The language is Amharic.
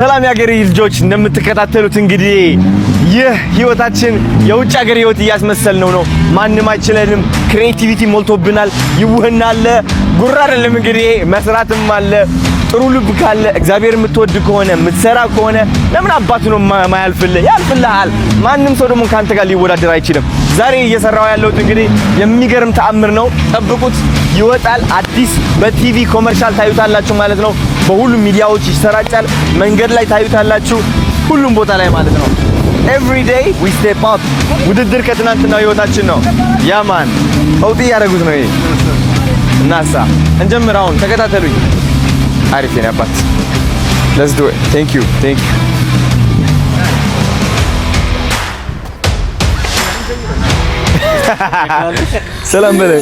ሰላም ያገሬ ልጆች እንደምትከታተሉት እንግዲህ ይህ ህይወታችን የውጭ ሀገር ህይወት እያስመሰልነው ነው። ማንም አይችለንም። ክሬቲቪቲ ሞልቶብናል። ይውህናል ጉራ አይደለም እንግዲህ መስራትም አለ። ጥሩ ልብ ካለ እግዚአብሔር የምትወድ ከሆነ የምትሰራ ከሆነ ለምን አባቱ ነው ማያልፍልህ? ያልፍልሃል። ማንም ሰው ደግሞ ካንተ ጋር ሊወዳደር አይችልም። ዛሬ እየሰራው ያለሁት እንግዲህ የሚገርም ተአምር ነው። ጠብቁት፣ ይወጣል። አዲስ በቲቪ ኮመርሻል ታዩታላችሁ ማለት ነው። በሁሉም ሚዲያዎች ይሰራጫል። መንገድ ላይ ታዩታላችሁ፣ ሁሉም ቦታ ላይ ማለት ነው። every day we step up። ውድድር ከትናንትናው ህይወታችን ነው። ያማን አውጥ ያደረጉት ነው። ይሄ እናሳ እንጀምር። አሁን ተከታተሉኝ። አሪፍ ነው አባት። let's do it። thank you ሰላም በለ